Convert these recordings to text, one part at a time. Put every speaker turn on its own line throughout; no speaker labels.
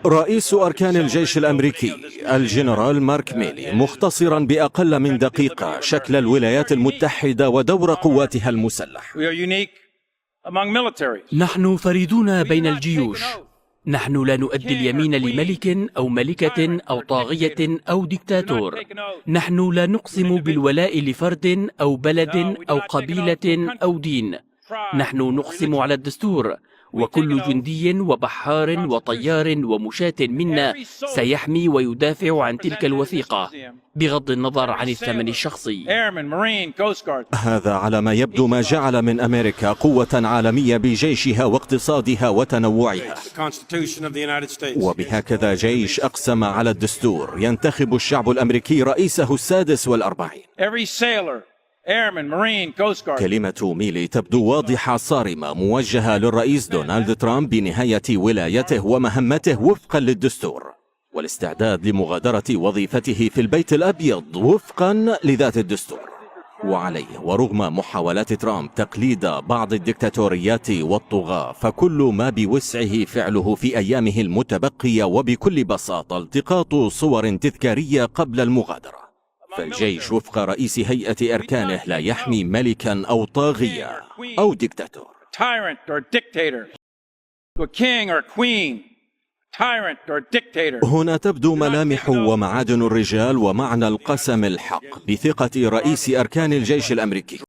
رئيس أركان الجيش الأمريكي الجنرال مارك ميلي مختصرا بأقل من دقيقة شكل الولايات المتحدة ودور قواتها المسلح.
نحن فريدون بين الجيوش. نحن لا نؤدي اليمين لملك أو ملكة أو طاغية أو دكتاتور. نحن لا نقسم بالولاء لفرد أو بلد أو قبيلة أو دين. نحن نقسم على الدستور، وكل جندي وبحار وطيار ومشاة منا سيحمي ويدافع عن تلك الوثيقة بغض النظر عن الثمن الشخصي.
هذا على ما يبدو ما جعل من أمريكا قوة عالمية بجيشها واقتصادها وتنوعها. وبهكذا جيش أقسم على الدستور ينتخب الشعب الأمريكي رئيسه السادس والأربعين. كلمة ميلي تبدو واضحة صارمة موجهة للرئيس دونالد ترامب بنهاية ولايته ومهمته وفقا للدستور، والاستعداد لمغادرة وظيفته في البيت الأبيض وفقا لذات الدستور. وعليه ورغم محاولات ترامب تقليد بعض الدكتاتوريات والطغاة، فكل ما بوسعه فعله في أيامه المتبقية وبكل بساطة التقاط صور تذكارية قبل المغادرة. فالجيش وفق رئيس هيئة أركانه لا يحمي ملكا أو طاغية أو دكتاتور. هنا تبدو ملامح ومعادن الرجال ومعنى القسم الحق بثقة رئيس أركان الجيش الأمريكي.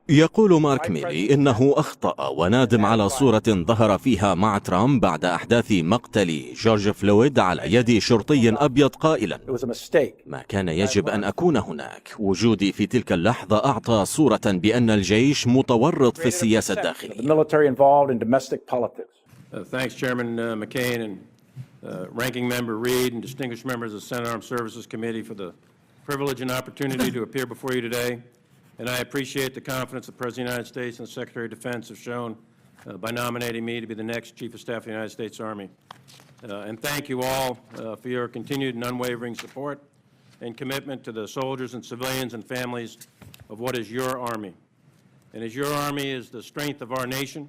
يقول مارك ميلي إنه أخطأ ونادم على صورة ظهر فيها مع ترامب بعد أحداث مقتل جورج فلويد على يد شرطي أبيض قائلا: ما كان يجب أن أكون هناك. وجودي في تلك اللحظة أعطى صورة بأن الجيش متورط في السياسة الداخلية.
Thanks, Chairman McCain and Ranking Member Reid and distinguished members of the Senate Armed Services Committee for the privilege and opportunity to appear before you today. And I appreciate the confidence the President of the United States and the Secretary of Defense have shown by nominating me to be the next Chief of Staff of the United States Army. And thank you all for your continued and unwavering support and commitment to the soldiers and civilians and families of what is your Army. And as your Army is the strength of our nation,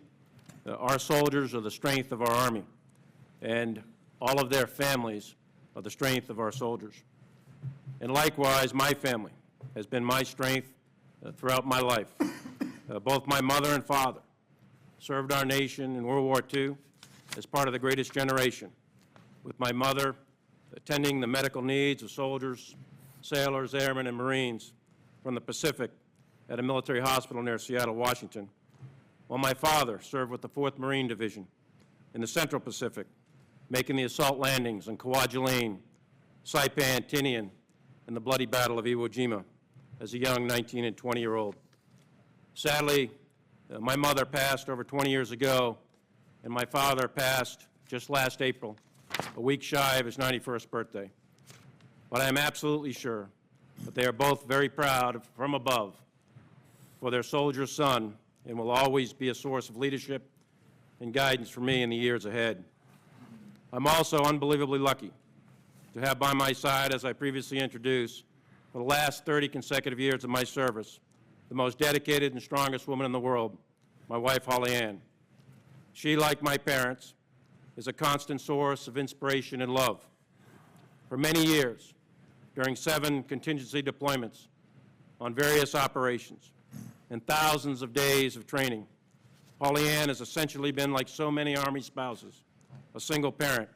our soldiers are the strength of our Army, and all of their families are the strength of our soldiers. And likewise, my family has been my strength throughout my life. Both my mother and father served our nation in World War II as part of the greatest generation, with my mother attending the medical needs of soldiers, sailors, airmen, and Marines from the Pacific at a military hospital near Seattle, Washington, while my father served with the 4th Marine Division in the Central Pacific, making the assault landings on Kwajalein, Saipan, Tinian, and the bloody Battle of Iwo Jima as a young 19 and 20-year-old. Sadly, my mother passed over 20 years ago, and my father passed just last April, a week shy of his 91st birthday. But I am absolutely sure that they are both very proud from above for their soldier son, and will always be a source of leadership and guidance for me in the years ahead. I'm also unbelievably lucky to have by my side, as I previously introduced, for the last 30 consecutive years of my service, the most dedicated and strongest woman in the world, my wife, Holly Ann. She, like my parents, is a constant source of inspiration and love. For many years, during 7 contingency deployments on various operations and thousands of days of training, Holly Ann has essentially been like so many Army spouses, a single parent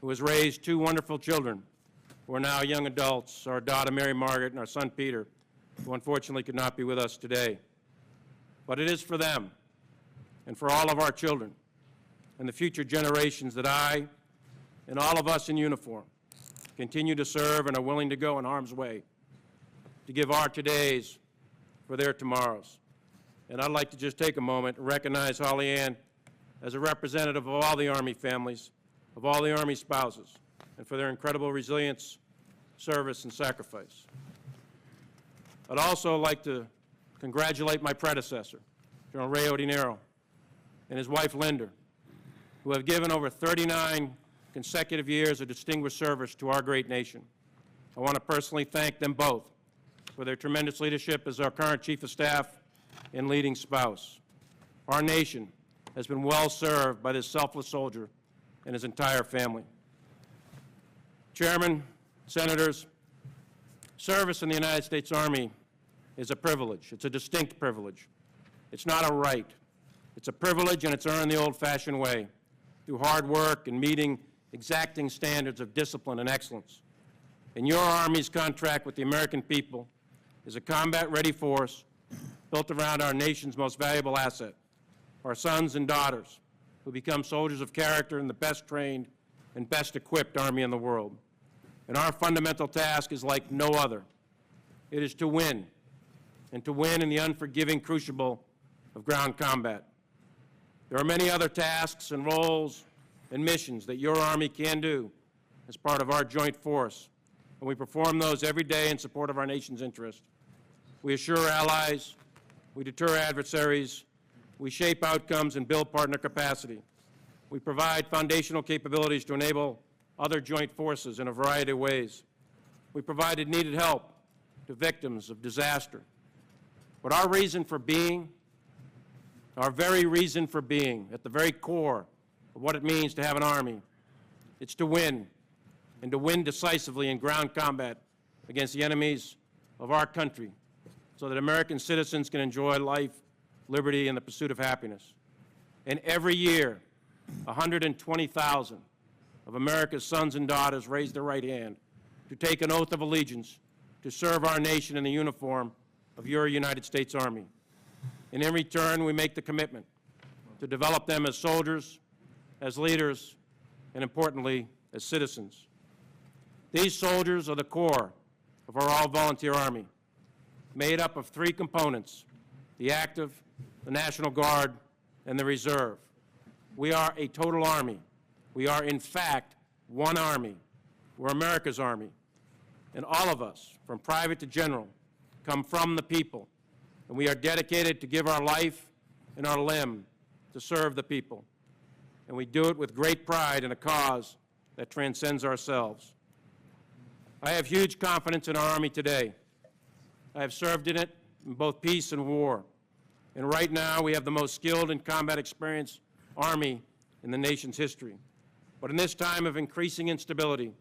who has raised 2 wonderful children who are now young adults, our daughter Mary Margaret and our son Peter, who unfortunately could not be with us today. But it is for them and for all of our children and the future generations that I and all of us in uniform continue to serve and are willing to go in harm's way to give our todays for their tomorrows. And I'd like to just take a moment and recognize Holly Ann as a representative of all the Army families, of all the Army spouses, and for their incredible resilience, service, and sacrifice. I'd also like to congratulate my predecessor, General Ray Odinero, and his wife, Linda, who have given over 39 consecutive years of distinguished service to our great nation. I want to personally thank them both for their tremendous leadership as our current Chief of Staff and leading spouse. Our nation has been well served by this selfless soldier and his entire family. Chairman, Senators, service in the United States Army is a privilege. It's a distinct privilege. It's not a right. It's a privilege, and it's earned the old-fashioned way, through hard work and meeting exacting standards of discipline and excellence. And your Army's contract with the American people is a combat-ready force built around our nation's most valuable asset, our sons and daughters, who become soldiers of character in the best-trained and best-equipped Army in the world. And our fundamental task is like no other. It is to win, and to win in the unforgiving crucible of ground combat. There are many other tasks and roles and missions that your Army can do as part of our joint force, and we perform those every day in support of our nation's interest. We assure allies, we deter adversaries, we shape outcomes and build partner capacity. We provide foundational capabilities to enable other joint forces in a variety of ways. We provided needed help to victims of disaster. But our reason for being, our very reason for being, at the very core of what it means to have an Army, it's to win, and to win decisively in ground combat against the enemies of our country, so that American citizens can enjoy life, liberty, and the pursuit of happiness. And every year, 120,000 of America's sons and daughters raise their right hand to take an oath of allegiance to serve our nation in the uniform of your United States Army. And in return, we make the commitment to develop them as soldiers, as leaders, and importantly, as citizens. These soldiers are the core of our all-volunteer Army, made up of three components: the active, the National Guard, and the Reserve. We are a total Army. We are, in fact, one Army. We're America's Army. And all of us, from private to general, come from the people. And we are dedicated to give our life and our limb to serve the people. And we do it with great pride in a cause that transcends ourselves. I have huge confidence in our Army today. I have served in it in both peace and war. And right now, we have the most skilled and combat experienced Army in the nation's history. But in this time of increasing instability,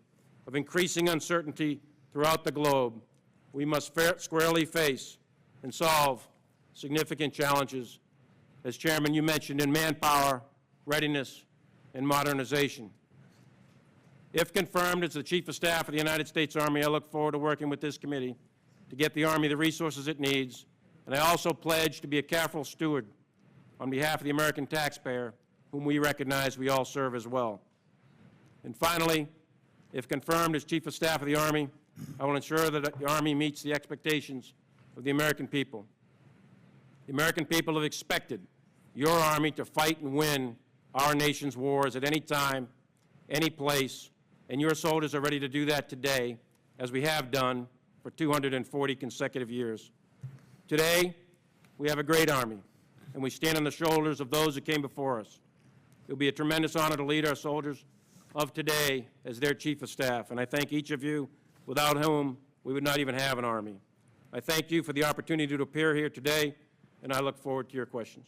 of increasing uncertainty throughout the globe, we must squarely face and solve significant challenges, as Chairman, you mentioned, in manpower, readiness, and modernization. If confirmed as the Chief of Staff of the United States Army, I look forward to working with this committee to get the Army the resources it needs, and I also pledge to be a careful steward on behalf of the American taxpayer, whom we recognize we all serve as well. And finally, if confirmed as Chief of Staff of the Army, I will ensure that the Army meets the expectations of the American people. The American people have expected your Army to fight and win our nation's wars at any time, any place, and your soldiers are ready to do that today, as we have done for 240 consecutive years. Today, we have a great Army, and we stand on the shoulders of those who came before us. It will be a tremendous honor to lead our soldiers of today as their Chief of Staff, and I thank each of you, without whom we would not even have an Army. I thank you for the opportunity to appear here today, and I look forward to your questions.